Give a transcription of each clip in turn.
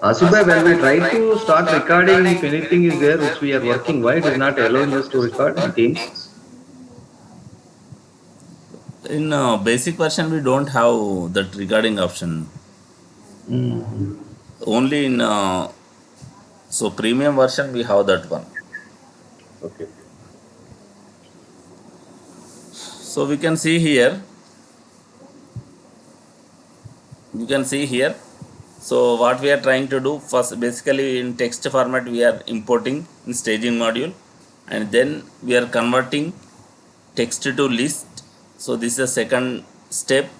Asif bhai, when we try to start recording, if anything is there which we are working, why it is not allowing us to record in Teams? In basic version, we don't have that recording option. Mhm. Only in so premium version we have that one. Okay. So we can see here. You can see here. So what we are trying to do first, basically in text format we are importing in staging module, and then we are converting text to list. So this is the second step,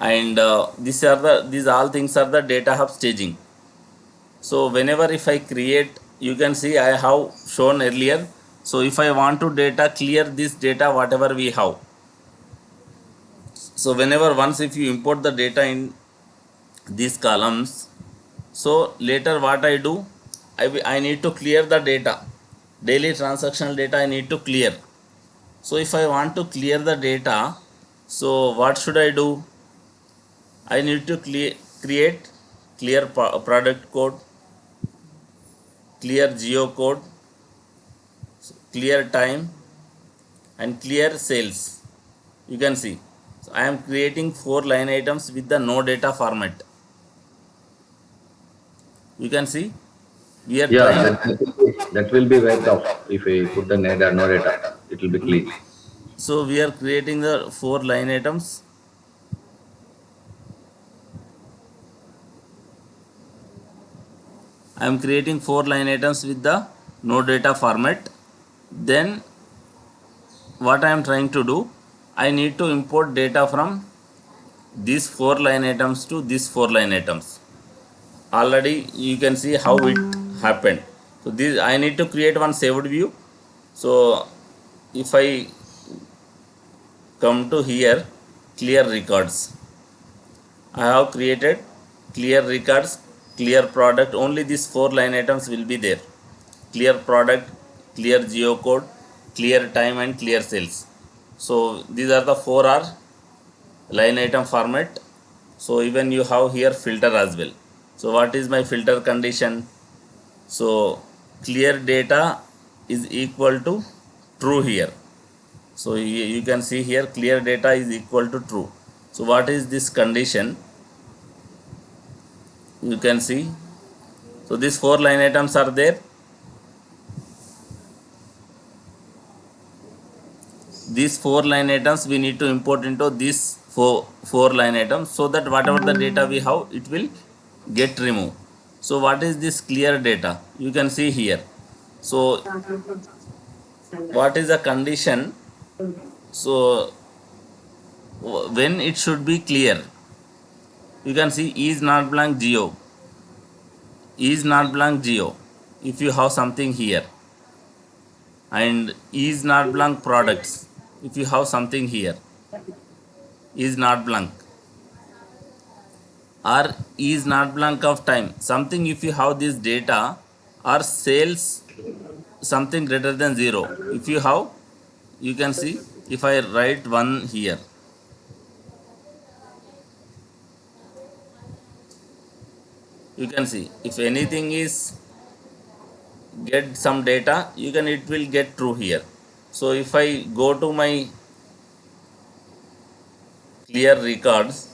and these all things are the data hub staging. So whenever if I create, you can see I have shown earlier. So if I want to data clear this data whatever we have. So whenever once if you import the data in these columns, so later what I do, I need to clear the data, daily transactional data I need to clear. So if I want to clear the data, so what should I do? I need to create clear product code, clear geo code, clear time, and clear sales. You can see, so I am creating 4 line items with the no data format. You can see we are Yeah, trying. that will be wiped off if we put the data, no data. It will be clean. So we are creating the 4 line items. I am creating 4 line items with the no data format. Then what I am trying to do, I need to import data from these 4 line items to these 4 line items. Already you can see how it happened. So this I need to create one saved view. So if I come to here, clear records, I have created clear records, clear product. Only these 4 line items will be there. Clear product, clear geocode, clear time, and clear sales. So these are the 4 line item format. So even you have here filter as well. So what is my filter condition? So clear data is equal to true here. So you can see here clear data is equal to true. So what is this condition? You can see. So these 4 line items are there. These 4 line items we need to import into these four line items, so that whatever the data we have it will get removed. So what is this clear data? You can see here. So what is the condition? So when it should be clear, you can see is not blank geo, is not blank geo. If you have something here, and is not blank products, if you have something here, is not blank, or is not blank of time something. If you have this data, or sales something greater than 0, if you have, you can see. If I write one here, you can see if anything is get some data, you can, it will get true here. So if I go to my clear records,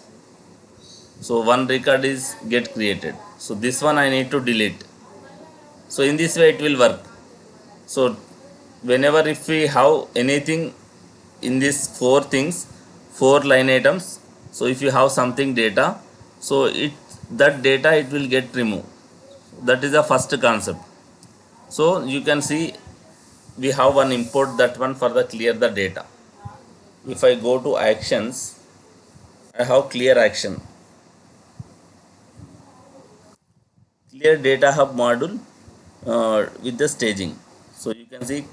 so one record is get created, so this one I need to delete. So in this way it will work. So whenever if we have anything in these 4 things, 4 line items, so if you have something data, so it, that data it will get removed. That is the first concept. So you can see we have one import, that one for the clear the data. If I go to actions, I have clear action, clear data hub module with the staging. So you can see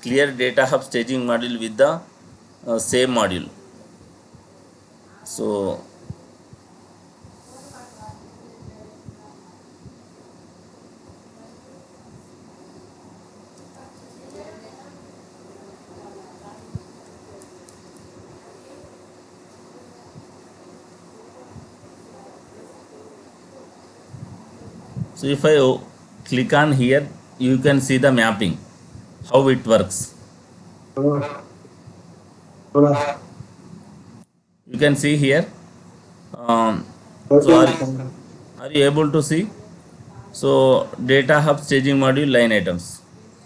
clear data hub staging module with the same module. So So if I click on here, you can see the mapping, how it works. You can see here. Um, so are you able to see? So data hub staging module line items.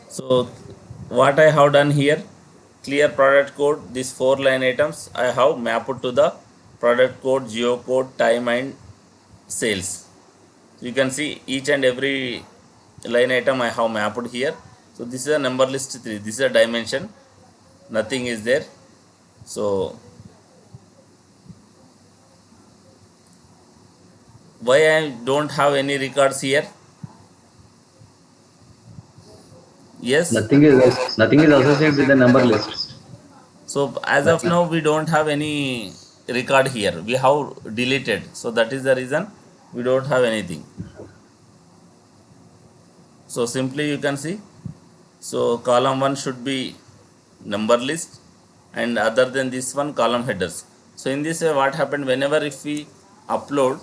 So what I have done here, clear product code, these 4 line items I have mapped to the product code, geo code, time and sales. So you can see each and every line item I have mapped here. So this is a number list 3. This is a dimension. Nothing is there. So why I don't have any records here? Yes. Nothing is associated with the number list. So as of Nothing. now we don't have any record here. We have deleted. So that is the reason we don't have anything. So simply you can see. So column 1 should be number list, and other than this one column headers. So in this way what happened, whenever if we upload,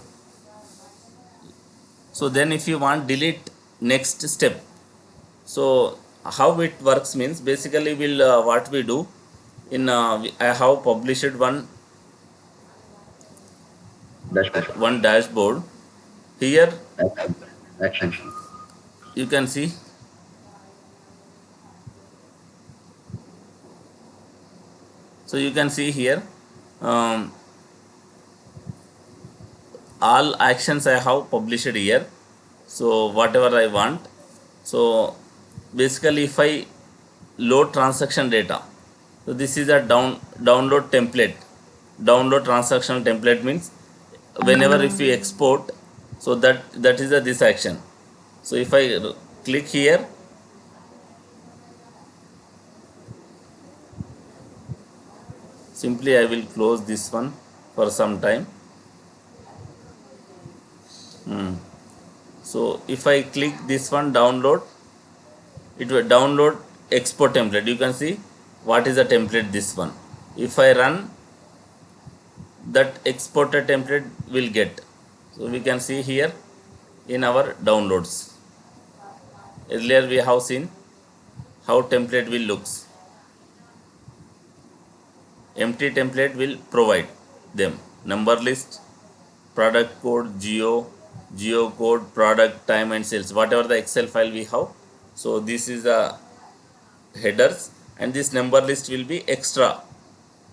so then if you want delete next step, so how it works means basically will what we do in I have published Dashboard. one dashboard here. Action. Action. You can see, so you can see here, um, all actions I have published here. So whatever I want. So basically if I load transaction data, so this is a download template. Download transaction template means whenever if we export, so that is this action. So if I click here, simply I will close this one for some time. So if I click this one download, it will download export template. You can see what is the template, this one. If I run, that exported template will get. So we can see here in our downloads. Earlier we have seen how template will looks. Empty template will provide them number list, product code, geo code, product, time and sales, whatever the Excel file we have. So this is the headers, and this number list will be extra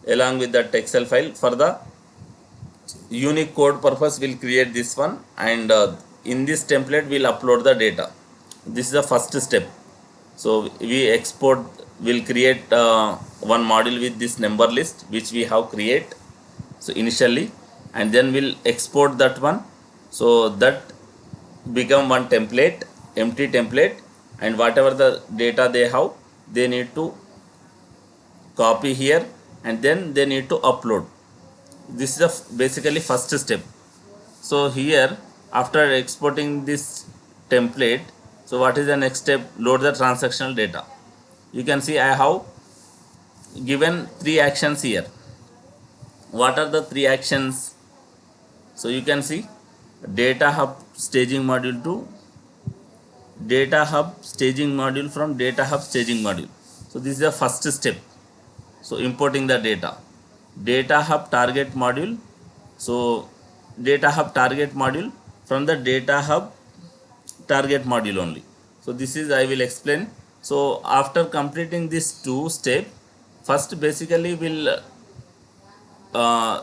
along with that Excel file. For the unique code purpose we'll create this one, and in this template we'll upload the data. This is the first step. So we export, will create one module with this number list which we have create so initially, and then we'll export that one. So that become one template, empty template, and whatever the data they have, they need to copy here, and then they need to upload. This is the basically first step. So here after exporting this template, so what is the next step? Load the transactional data. You can see I have given 3 actions here. What are the 3 actions? So you can see data hub staging module to data hub staging module from data hub staging module. So this is the first step. So importing the data hub target module. So data hub target module from the data hub target module only. So this is I will explain. So after completing these 2 steps, first basically will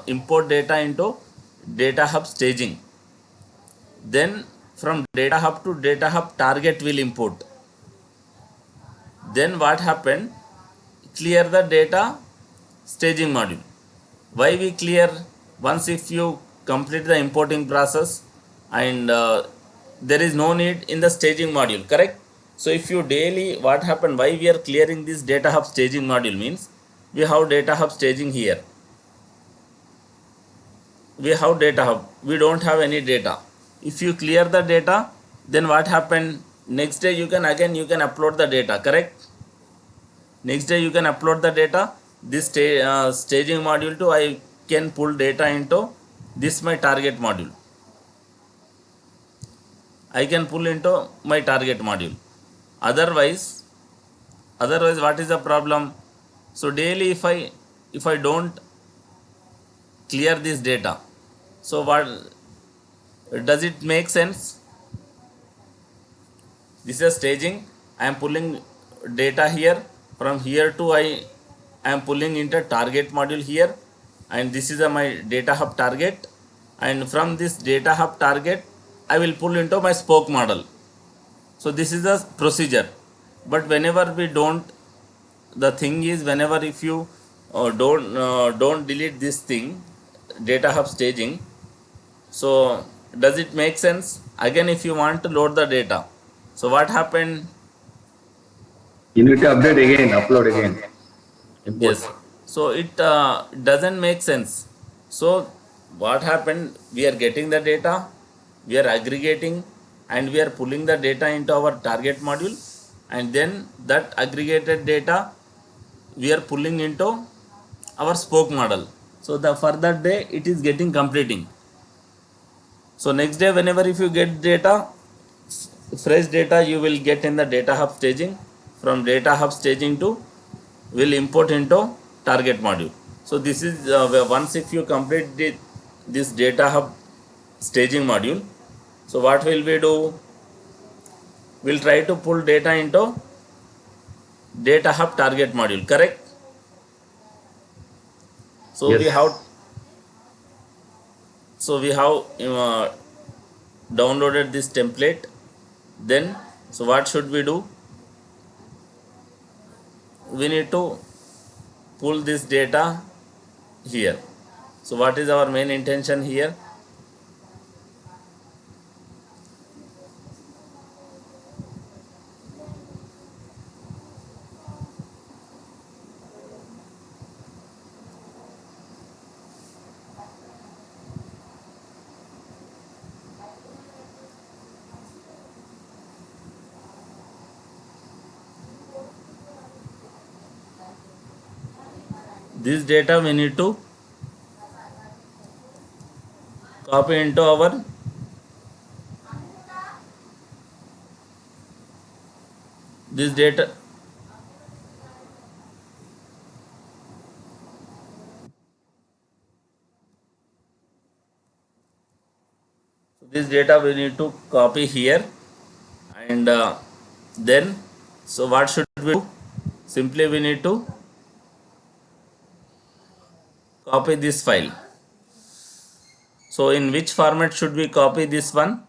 import data into data hub staging. Then from data hub to data hub target will import. Then what happened? Clear the data staging module. Why we clear? Once if you complete the importing process, and there is no need in the staging module, correct? So if you daily, what happened, why we are clearing this data hub staging module means, we have data hub staging here, we have data hub, we don't have any data. If you clear the data, then what happened, next day you can upload the data, correct? Next day you can upload the data. This staging module too, I can pull data into this my target module. I can pull into my target module. Otherwise what is the problem? So daily if I don't clear this data, so what does it make sense? This is a staging. I am pulling data here. From here to I am pulling into target module here, and this is my data hub target, and from this data hub target I will pull into my spoke model. So this is the procedure. But whenever we don't, the thing is, whenever if you don't delete this thing, data hub staging, so does it make sense? Again, if you want to load the data, so what happened? You need to update again, upload again, import. Yes. So it doesn't make sense. So what happened? We are getting the data, we are aggregating, and we are pulling the data into our target module, and then that aggregated data we are pulling into our spoke model. So the further day it is getting completing. So next day, whenever if you get data, fresh data you will get in the data hub staging. From data hub staging to will import into target module. So this is once if you complete this data hub staging module, so what will we do? We'll try to pull data into data hub target module, correct? So we have Yes. uh, downloaded this template. Then so what should we do? We need to pull this data here. So what is our main intention here? This data we need to copy into our this data. This data we need to copy here, and then so what should we do? Simply we need to copy this file. So in which format should we copy this one?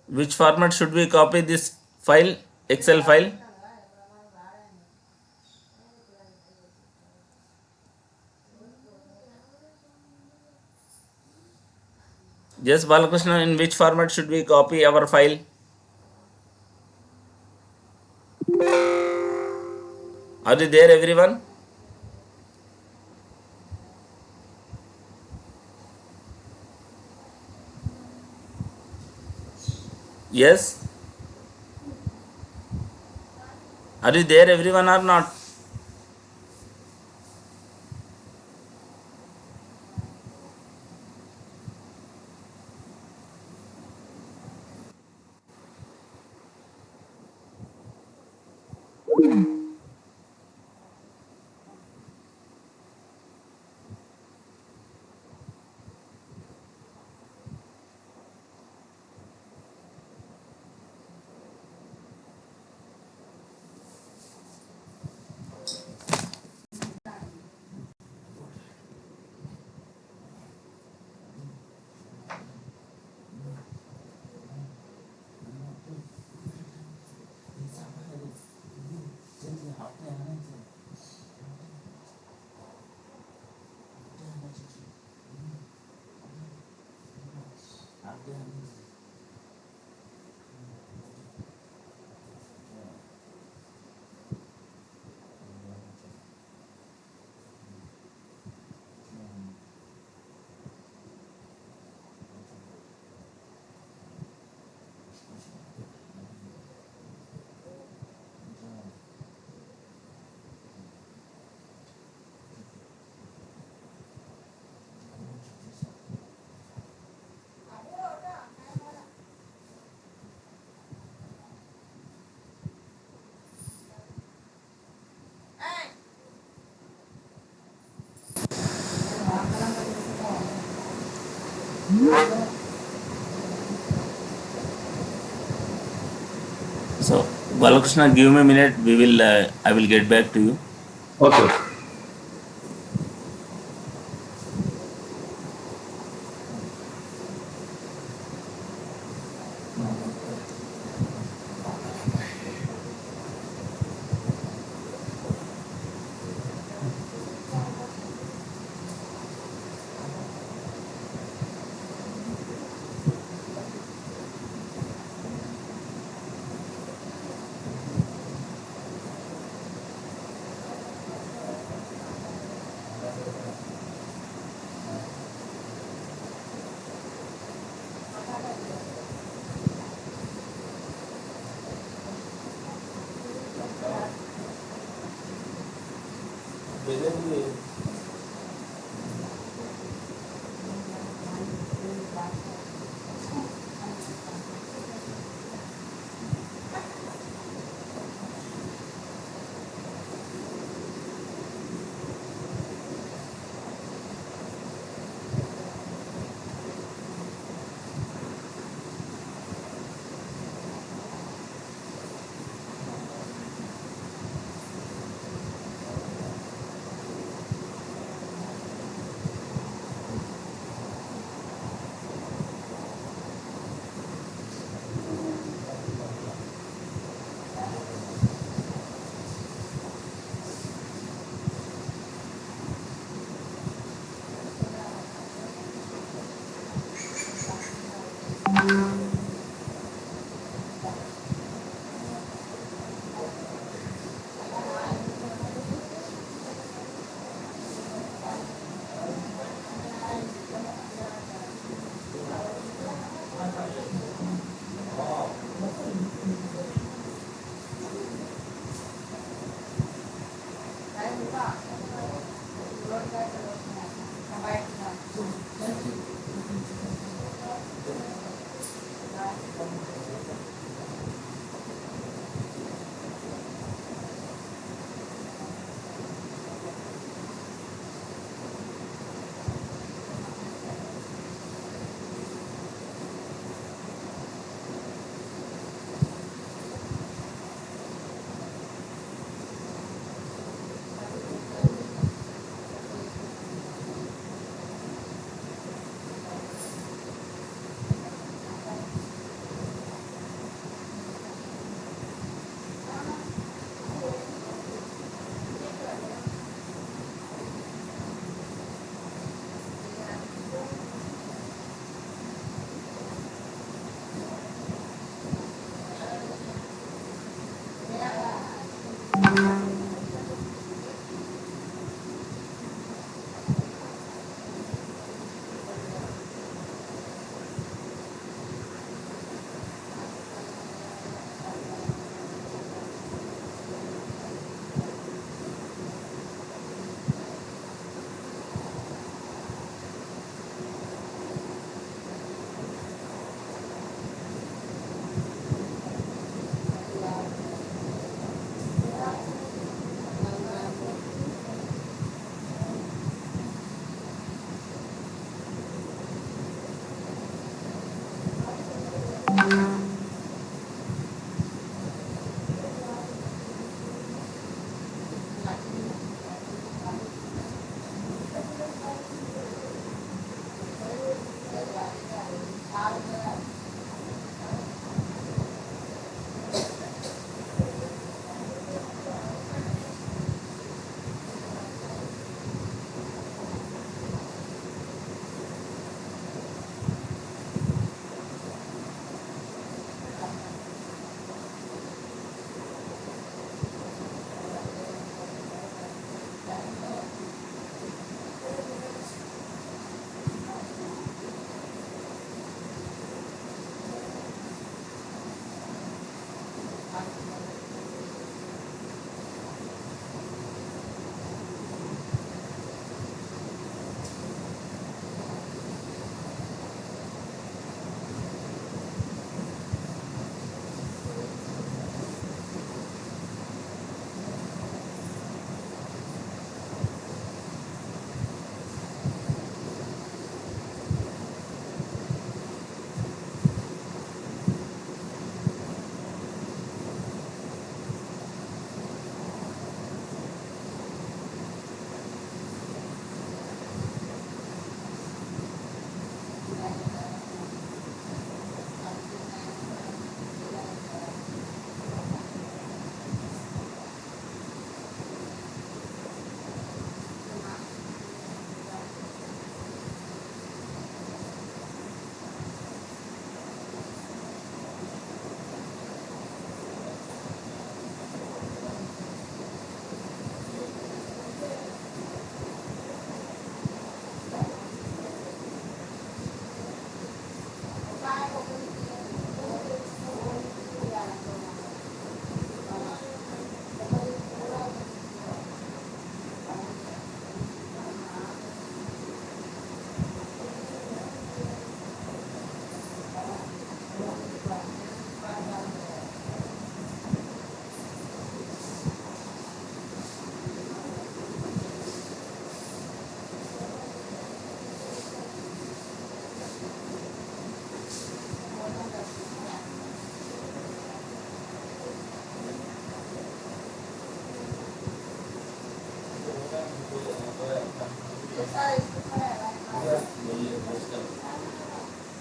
Which format should we copy this file, Excel file? Yes, Balakrishna, in which format should we copy our file? Are you there, everyone? Yes. Are you there, everyone, or not? So, Balakrishna, give me a minute. I will get back to you. Okay, okay.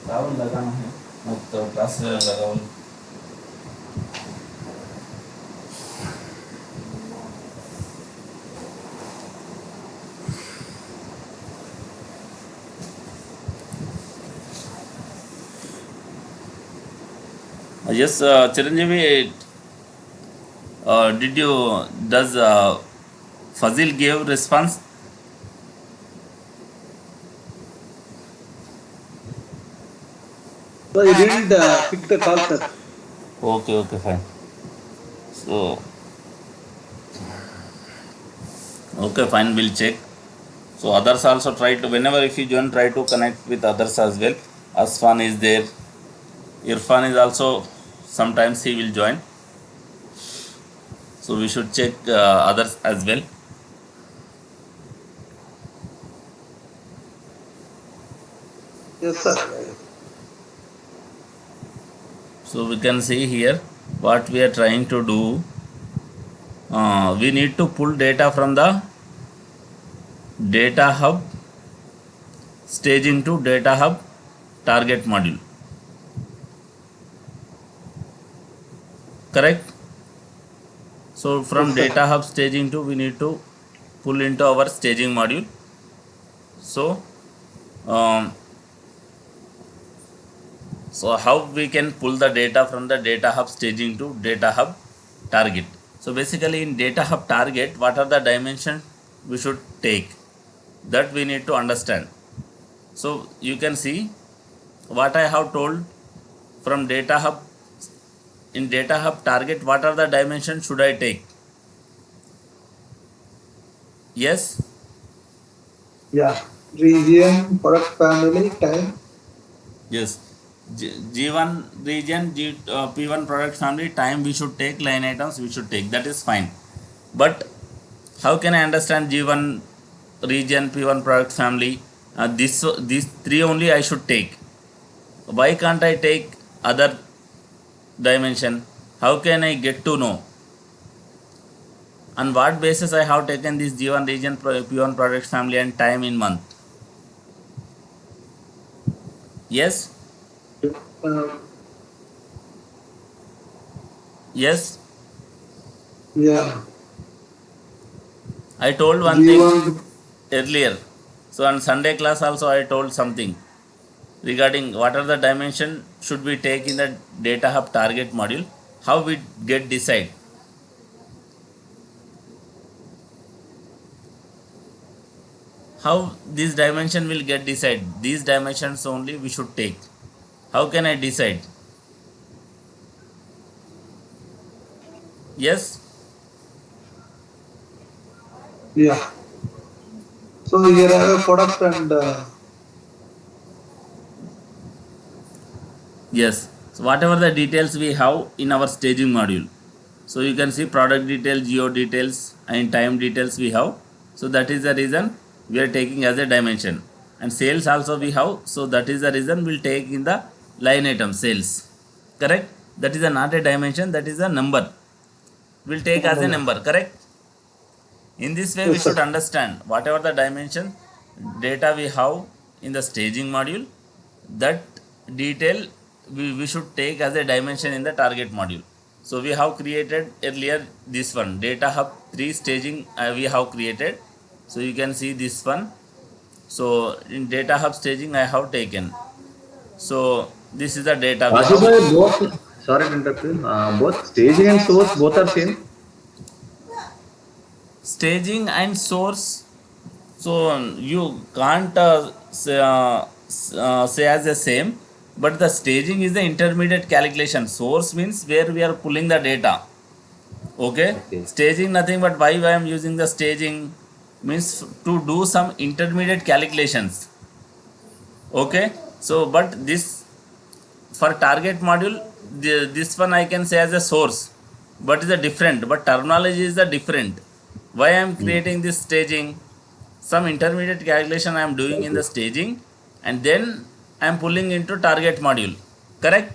Rahul लगाना है तो class लगाओ. Yes, Chiranjeevi, did you does Fazil give response? So he didn't pick the call, sir. Okay, okay, fine. So okay, fine. We'll check. So others also try to, whenever if you join, try to connect with others as well. Asfan is there. Irfan is also, sometimes he will join. So we should check others as well. Yes, sir. So we can see here what we are trying to do. We need to pull data from the data hub staging to data hub target module. Correct? So from Yes, sir. data hub staging to, we need to pull into our staging module. So um, so how we can pull the data from the data hub staging to data hub target? So basically in data hub target, what are the dimensions we should take? That we need to understand. So you can see what I have told from data hub. In data hub target, what are the dimensions should I take? Yes, Yeah. Region, product family, time. yes. G1 region, P1 product family, time we should take, line items we should take. That is fine. But how can I understand G1 region, P1 product family? These three only I should take. Why can't I take other dimension? How can I get to know? On what basis I have taken this G1 region, P1 product family and time in month? Yes, Uh, yes. yeah. I told one thing G1. earlier. So on Sunday class also I told something regarding what are the dimension should we take in the data hub target module. How we get decide? How this dimension will get decide? These dimensions only we should take. How can I decide? Yes, Yeah. So here I have a product and yes. So whatever the details we have in our staging module. So you can see product detail, geo details and time details we have. So that is the reason we are taking as a dimension. And sales also we have. So that is the reason we'll take in the line item sales. Correct? That is a not a dimension, that is a number. We'll take as a number, correct? In this way we yes, should sir. understand whatever the dimension data we have in the staging module, that detail we should take as a dimension in the target module. So we have created earlier this one data hub 3 staging we have created. So you can see this one. So in data hub staging I have taken. So this is the data we have. Ajibhai, both, sorry to interrupt you, both staging and source both are same. Staging and source. So you can't say as the same, but the staging is the intermediate calculation. Source means where we are pulling the data. Okay, Okay. staging nothing but why I am using the staging means to do some intermediate calculations. Okay, so but this for target module, this one I can say as a source, but is a different, but terminology is a different. Why I am Hmm. creating this staging? Some intermediate calculation I am doing in Okay. the staging, and then I am pulling into target module. Correct?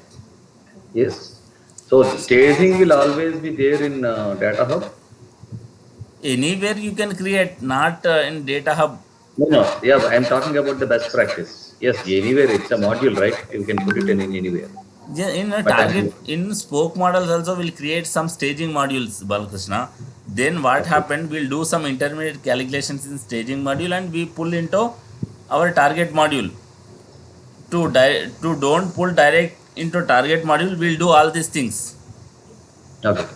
Yes. So the staging will always be there in Data Hub. Anywhere you can create, not in data hub. No, no. Yeah, but I'm talking about the best practice. Yes, anywhere it's a module, right? You can put it in anywhere. Yeah, in a But target in spoke models also we'll create some staging modules, Balakrishna. Then what okay, happened, we'll do some intermediate calculations in staging module and we pull into our target module. To don't pull direct into target module, we'll do all these things. okay,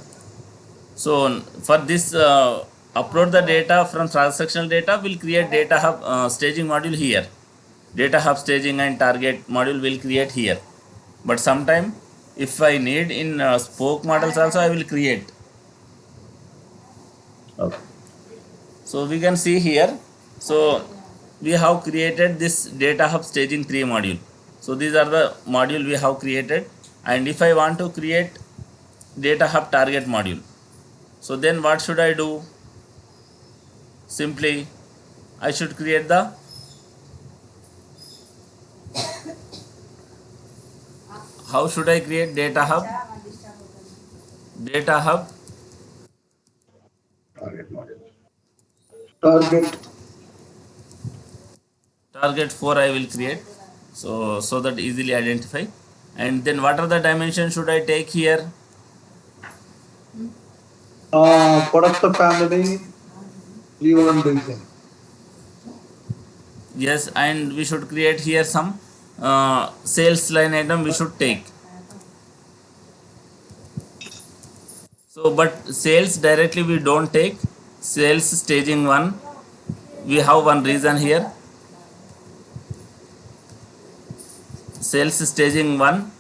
So for this, upload the data from transactional data, we'll create data hub staging module here. Data hub staging and target module will create here. But sometime if I need in spoke models also, I will create. okay, So we can see here. So we have created this data hub staging 3 module. So these are the module we have created. And if I want to create data hub target module, so then what should I do? Simply I should create the, how should I create data hub? Data hub target module. target. target 4 I will create. So that easily identify. And then what are the dimensions should I take here? Product family, G1 design. Yes, and we should create here some sales line item we should take. So but sales directly we don't take. Sales staging 1, we have one reason here. Sales staging 1,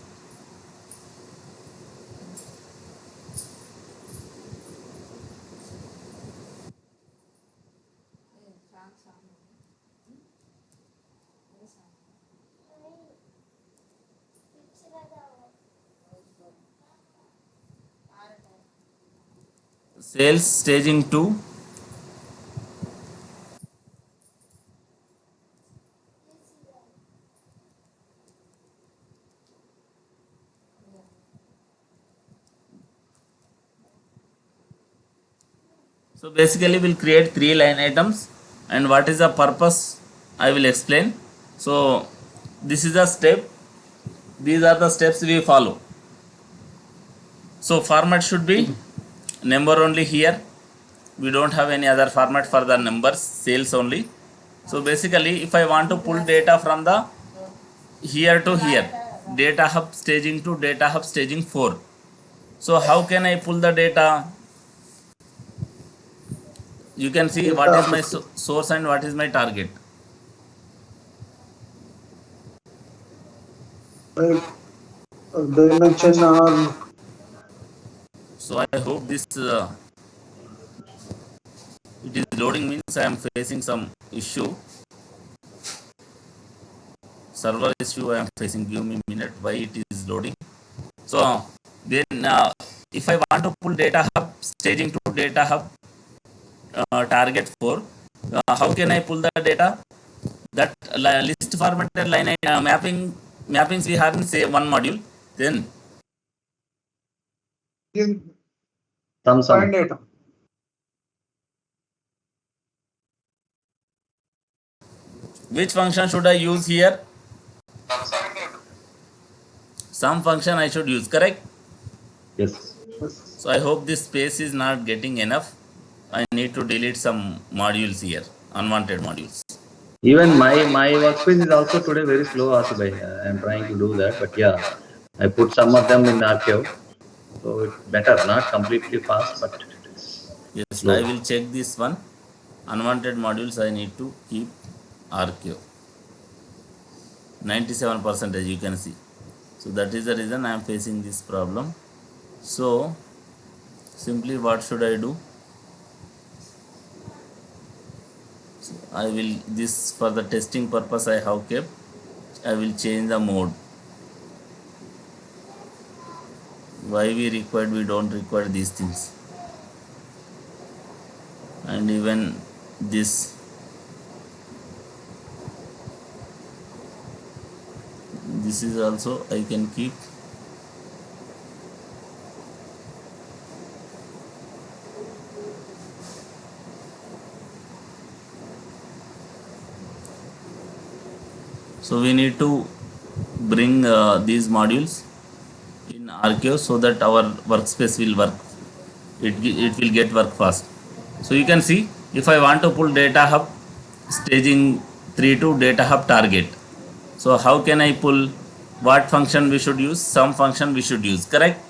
sales staging 2. So basically we'll create 3 line items, and what is the purpose I will explain. So this is the step, these are the steps we follow. So format should be number only here. We don't have any other format for the numbers, sales only. So basically if I want to pull data from the here to here, data hub staging to data hub staging 4. So how can I pull the data? You can see what is Data my source and what is my target. uh, dimension are So I hope this it is loading, means I am facing some issue, server issue I am facing. Give me a minute, why it is loading. So then if I want to pull data hub staging to data hub target 4, how can I pull the data? That list formatted line mappings we have in say one module. Then in Some. find data. which function should I use here? Some function I should use, correct? Yes. Yes. So I hope this space is not getting enough. I need to delete some modules here, unwanted modules. Even my workspace is also today very slow, Asibhai. I'm trying to do that, but yeah, I put some of them in archive, so it's better. Not completely fast, but it's Yes, slow. I will check this one. Unwanted modules I need to keep archive. 97% you can see. So that is the reason I am facing this problem. So simply what should I do? I will, this for the testing purpose I have kept. I will change the mode. Why we don't require these things. And even this is also I can keep. So we need to bring these modules in archive so that our workspace will work. It will get work fast. So you can see if I want to pull data hub staging 3 to data hub target. So how can I pull? What function we should use? Some function we should use, correct?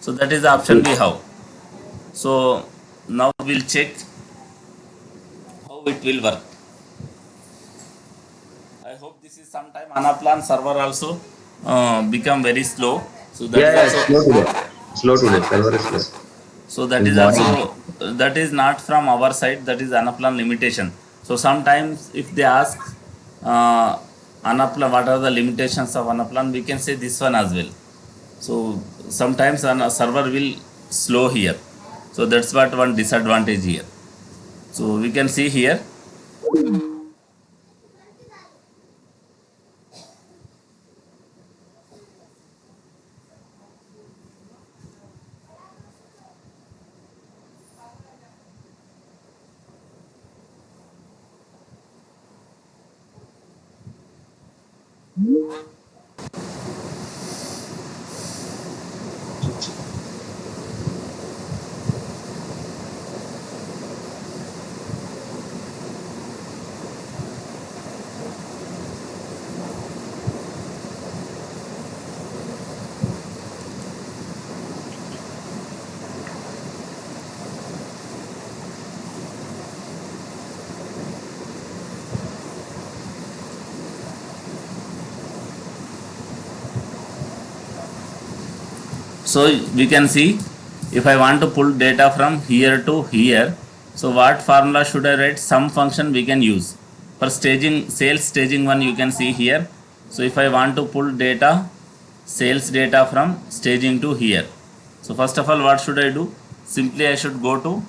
So that is the option we have. So now we'll check how it will work. I hope this is sometime Anaplan server also become very slow. So that Yeah, is yeah, it's slow also, today. Slow today. Server is slow. so that Since is morning. also, that is not from our side, that is Anaplan limitation. So sometimes if they ask uh, Anaplan what are the limitations of Anaplan, we can say this one as well. So sometimes a server will slow here. So that's what one disadvantage here. So we can see here. So we can see if I want to pull data from here to here, so what formula should I write? Some function we can use for staging, sales staging one you can see here. So if I want to pull data, sales data from staging to here, so first of all what should I do? Simply I should go to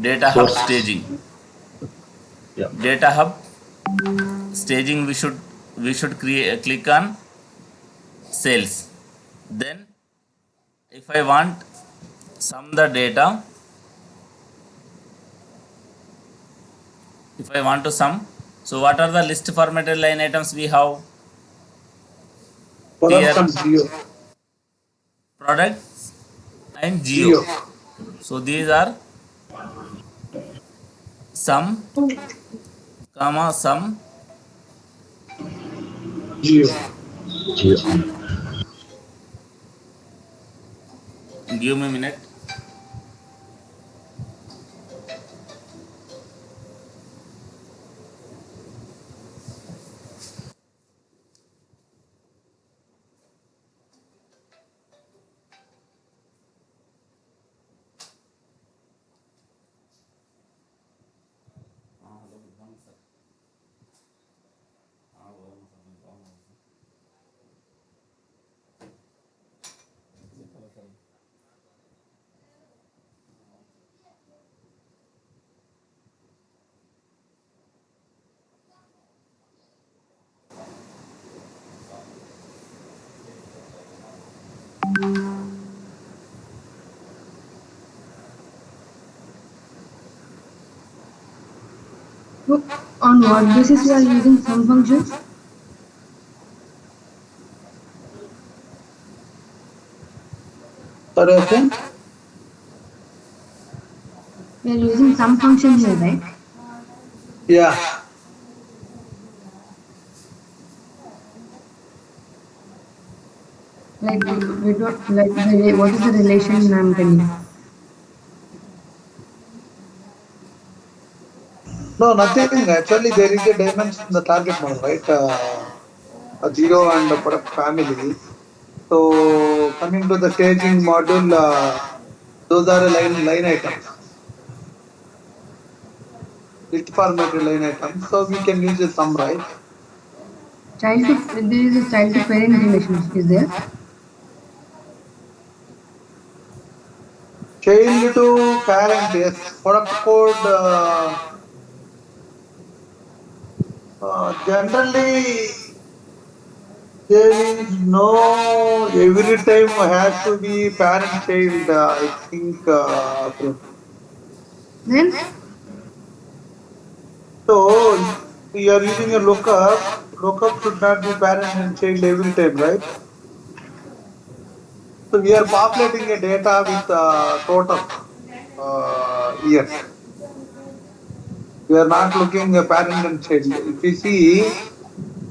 data hub Source. staging. Yeah. Data hub staging, we should create, click on sales. Then if I want sum the data, if I want to sum, so what are the list formatted line items we have here? Product and geo. Product and geo. Geo. So these are sum, comma sum. Geo. Yeah. Give me a minute. So on what basis you are using some functions? Sorry again? You are using some function here, right? Yeah. Like we don't like what is the relation I'm telling? No, nothing. Actually, there is a dimension in the target model, right? A geo and a product family. So coming to the staging module, those are line items, list formatted line items. So we can use a sum, right? Child to there is a child to parent relation is there. Child to parent, yes. Product code. Generally, there is no every time has to be parent child. I think. Then So You are using a lookup. Lookup should not be parent and child every time, right? So we are populating a data with total years. We are not looking a parent and child. If you see,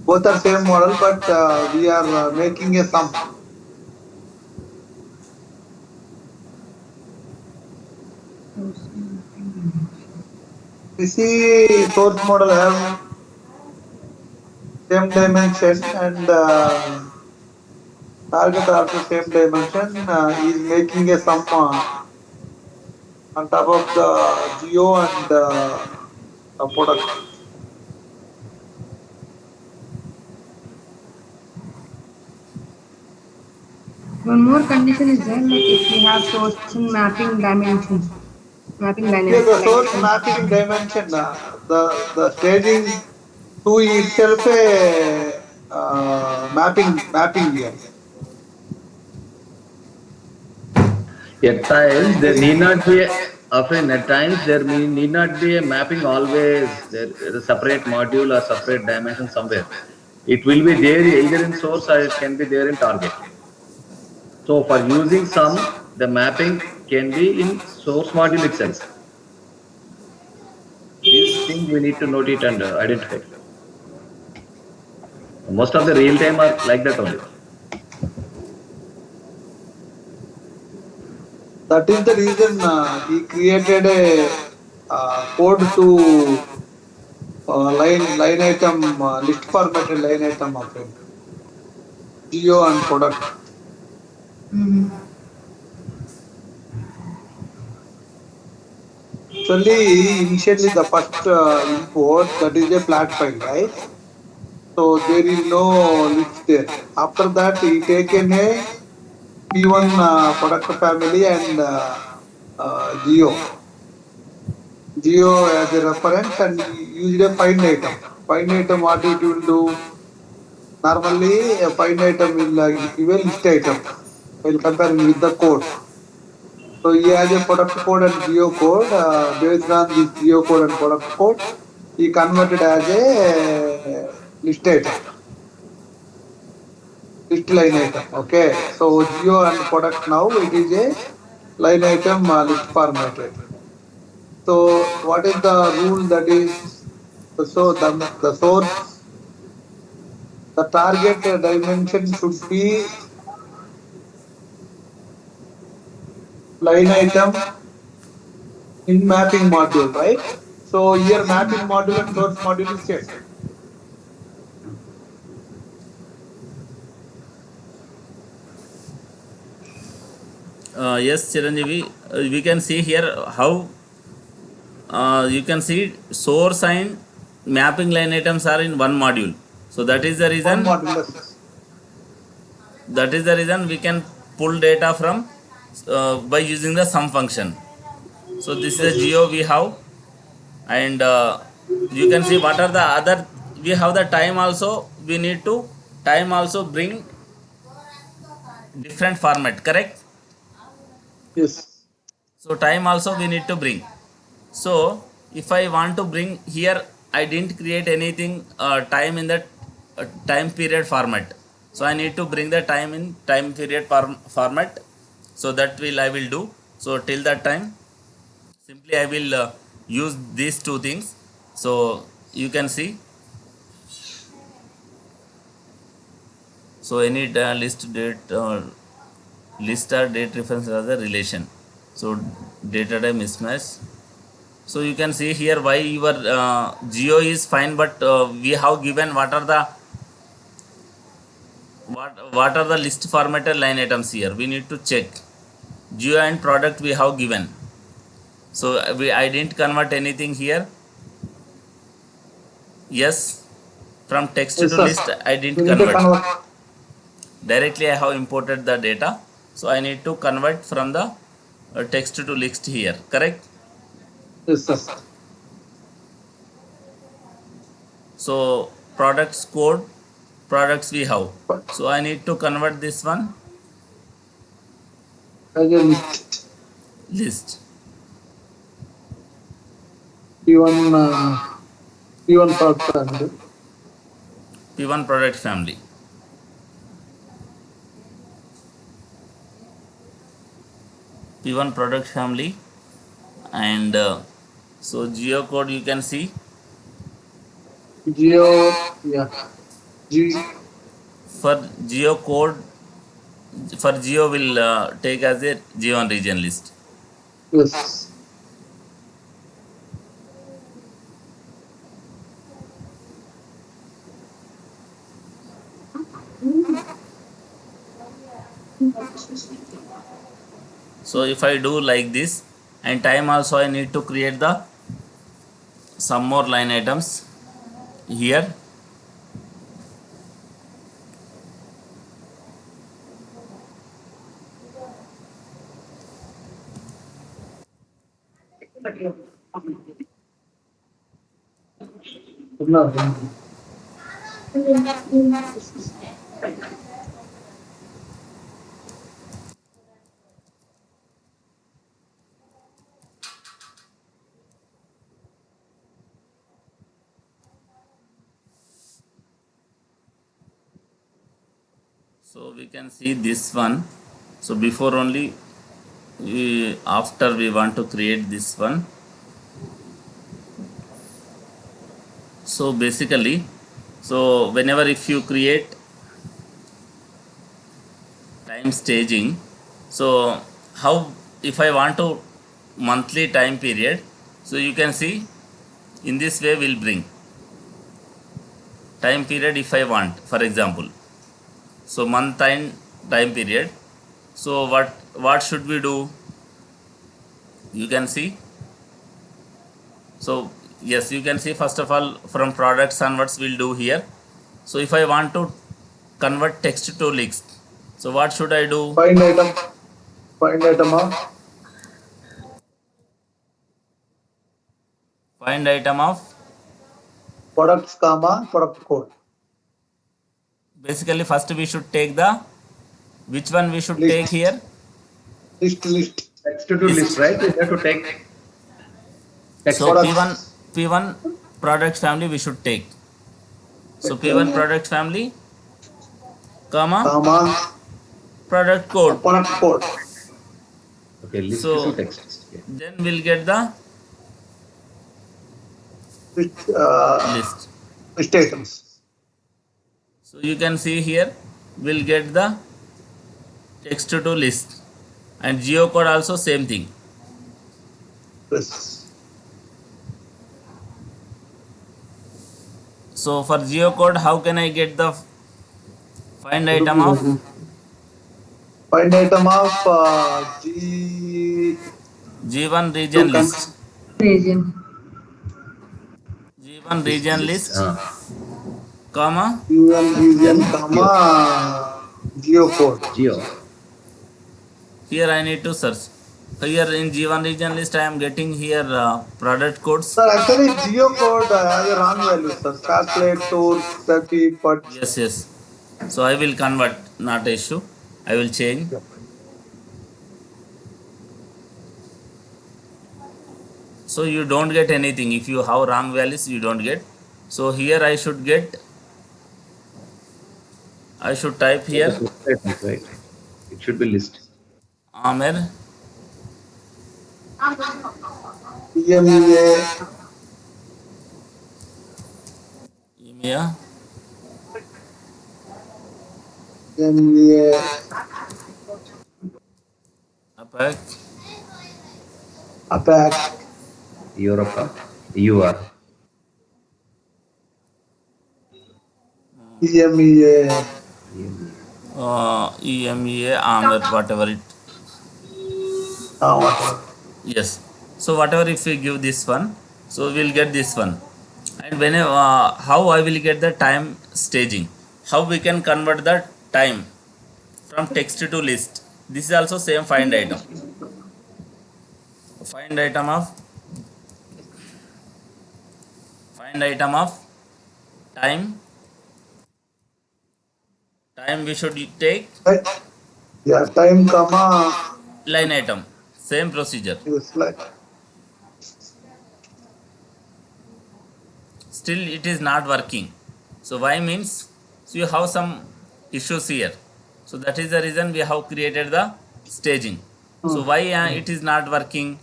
both are same model, but we are making a sum. You see, source model have same dimension and target also same dimension. Is making a sum on top of the geo and product. One more condition is there, like if we have source and mapping Here the source dimensions. mapping dimension, the staging to itself a mapping here. At times, there Yes. need not be often at times there need not be a mapping always. There is a separate module or separate dimension somewhere. It will be there either in source or it can be there in target. So for using some, the mapping can be in source module itself. This thing we need to note it and identify. Most of the real time are like that only. That is the reason he created a code to line item list formatted line item of him, geo and product. Mm-hmm. Actually, initially the first import that is a flat file, right? So there is no list there. After that, he taken a P1 product family and geo. Geo as a reference and used a find item. Find item, what it will do? Normally, a find item will give a list item while comparing with the code. So he has a product code and geo code. Based on this geo code and product code, he converted as a list item, list line item. Okay. So geo and product now it is a line item list formatted. So what is the rule that is so the source, the target dimension should be line item in mapping module, right? So here mapping module and source module is same. Yes, Chiranjeevi, we can see here how you can see source and mapping line items are in one module. So One module, yes. that is the reason we can pull data from by using the sum function. So this is a Yes. geo we have, and you can see what are the other, we have the time also, we need to time also bring different format, correct? Yes. So time also we need to bring. So if I want to bring here, I didn't create anything time in that time period format, so I need to bring the time in time period format. So that will I will do. So till that time, simply I will use these two things. So you can see, so any list date list or date reference as a relation. So data type mismatch. So you can see here why your geo is fine, but we have given what are the list formatted line items here. We need to check geo and product we have given. So I didn't convert anything here. Yes, from text to Yes, sir. list I didn't We need to convert. convert. Directly I have imported the data. So I need to convert from the text to list here. Correct. Yes, sir. So products code, products we have. But So I need to convert this one as a list, list. P1 P1 product family. P1 product family. P1 product family, and so geocode you can see. Geo, yeah. G, For geocode, for geo will take as a G1 region list. yes. So if I do like this, and time also I need to create the some more line items here. No. So we can see this one. So before only after we want to create this one. So basically, so whenever if you create time staging, so how, if I want to monthly time period, so you can see in this way we'll bring time period if I want, for example. So month and time period. So what should we do? You can see. So yes, you can see first of all from products onwards we'll do here. So if I want to convert text to list, so what should I do? Find item. Find item of Find item of, products, comma, product code. basically first we should take the, which one we should take List. here? List. Text to do list, List. right? We have to take text So list. P1 Products. P1 product family we should take. So P1 Yes. product family, comma, Comma, product code. product code. Okay, list to So text. Okay. then we'll get the List, list. list items. So you can see here we'll get the text to list, and geocode also same thing. Yes. So for geocode, how can I get the find item of Find item of G G1 to region list? cons Region. G1 region List. list, comma, UN region, Geo. comma, geocode. Geo. here I need to search. Here in G1 region list I am getting here product codes. Sir, actually geocode has a wrong value, sir. Calculate tours 30 but Yes, yes. So I will convert, not a issue. I will change. So you don't get anything. If you have wrong values, you don't get. So here I should get, I should type That here is list items, right? It should be list. Amer, EMEA, EMEA, EMEA, APAC, APAC, Europa. UR. EMEA, EMEA, Amer, whatever it. whatever. Yes. So whatever if we give this one, so we'll get this one. And when how I will get the time staging? How we can convert the time from text to list? This is also same find item. Find item of find item of time. Time we should take Right? Yeah, time, comma, line item. Same procedure. is like still it is not working. So why means, so you have some issues here. So that is the reason we have created the staging. So why it is not working?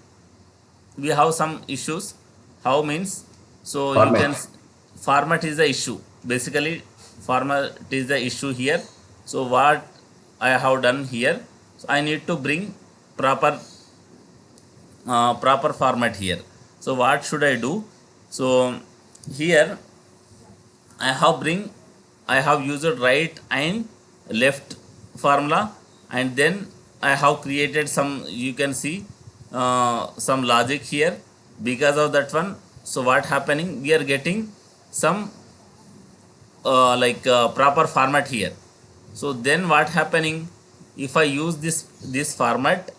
We have some issues. How means, so you can Format. format is the issue. Basically format is the issue here. So what I have done here, so I need to bring proper proper format here. So what should I do? So here I have bring, I have used right and left formula, and then I have created some, you can see some logic here. Because of that one, so what happening, we are getting some proper format here. So then what happening, if I use this format,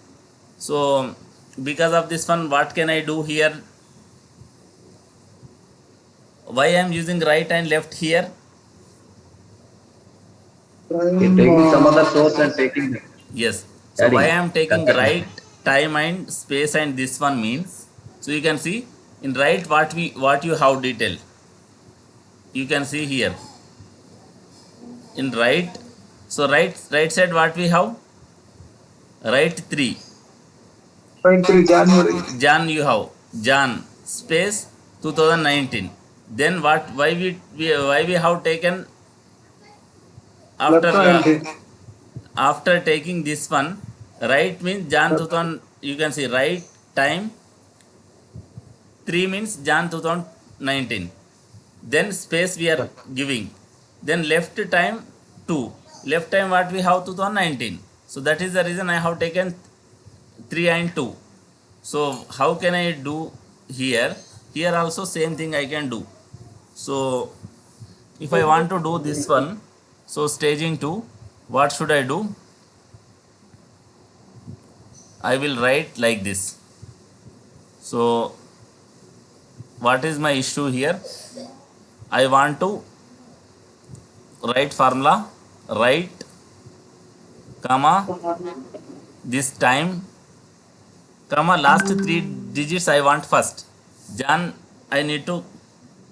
so because of this one, what can I do here? Why I am using right and left here? You're Time, taking some other source and taking that, Yes. So why I adding am taking right, concatenation. time and space, and this one means, so you can see in right what you have detailed. You can see here in right. So right side what we have, right 3, 23 January. Jan you have, Jan space 2019. Then what, why we have taken after Left hand. after taking this one, right means Jan Left. 2000, you can see right time 3 means Jan 2019. Then space we are giving. Then left time 2. Left time what we have, 2019. So that is the reason I have taken 3 and 2. So how can I do here? Here also same thing I can do. So if I want to do this one, so staging 2, what should I do? I will write like this. So what is my issue here? I want to write formula, write comma this time comma last 3 digits I want first. Jan I need to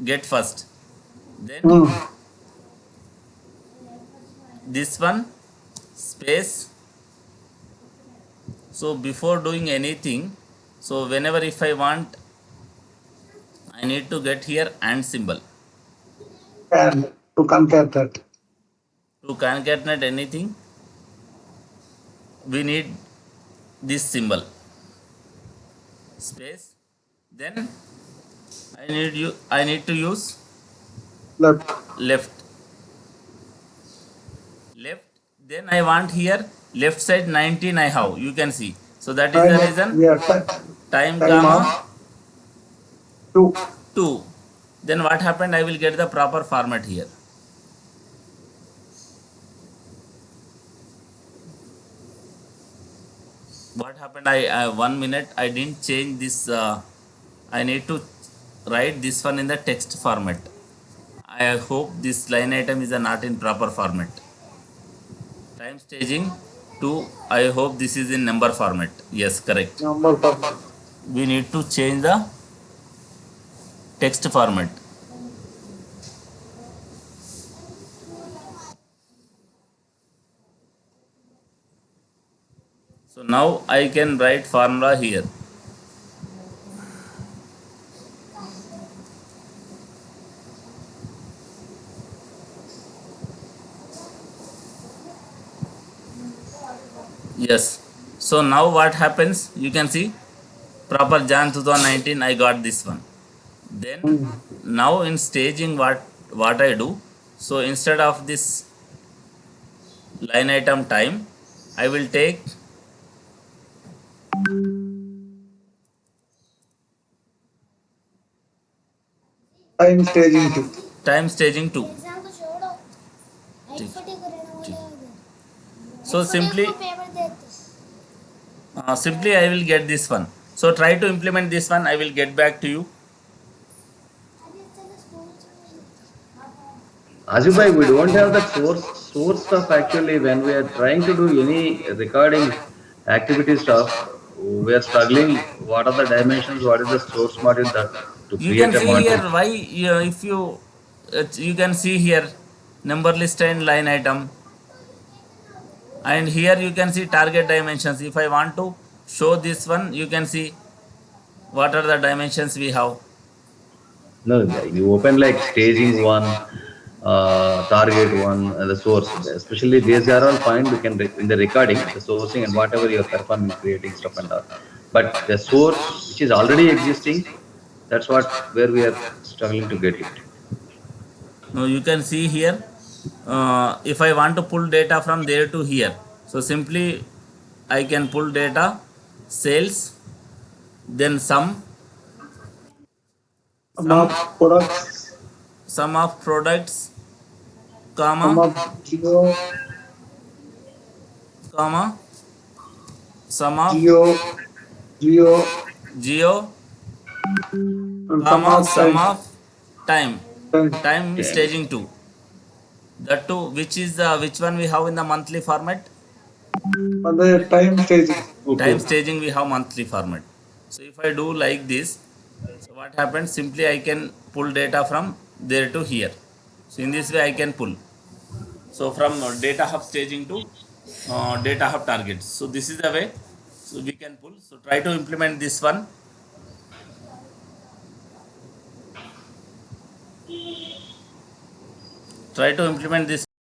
get first. Then Hmm. this one space. So before doing anything, so whenever if I want, I need to get here and symbol. And to concatenate that. To concatenate anything, we need this symbol space. Then I need to use Left. left. Left. Then I want here left side 19 I have, you can see. So that is the Time. reason Yeah. time Time comma of 2. 2. Then what happened, I will get the proper format here. What happened, I 1 minute I didn't change this. I need to write this one in the text format. I hope this line item is not in proper format. Time staging 2, I hope this is in number format. Yes, correct. Number format. We need to change the text format. So now I can write formula here. Yes. So now what happens? You can see proper Jan 2019. I got this one. Then Hmm. now in staging, what I do? So instead of this line item time, I will take Time staging 2. time staging 2. So simply I will get this one. So try to implement this one. I will get back to you. Asif, we don't have that source stuff actually when we are trying to do any recording activity stuff. we are struggling. What are the dimensions? What is the source module that to You create can a see here module? why if you can see here number list and line item, and here you can see target dimensions. If I want to show this one, you can see what are the dimensions we have. No, you open like staging one, target one, and the source. Especially these are all fine. We can in the recording, the sourcing and whatever you're performing, creating stuff and all. But the source, which is already existing, that's what where we are struggling to get it. Now you can see here if I want to pull data from there to here, so simply I can pull data sales, then Sum of sum products, sum of products, sum comma of geo, comma sum of geo, geo, geo, and sum comma of sum time. of time, Time. time Time. staging 2. The two, which is the which one we have in the monthly format? And the time staging. Time Okay. staging we have monthly format. So if I do like this, so what happens, simply I can pull data from there to here. So in this way I can pull, so from data hub staging to data hub targets. So this is the way, so we can pull. So try to implement this one. Try to implement this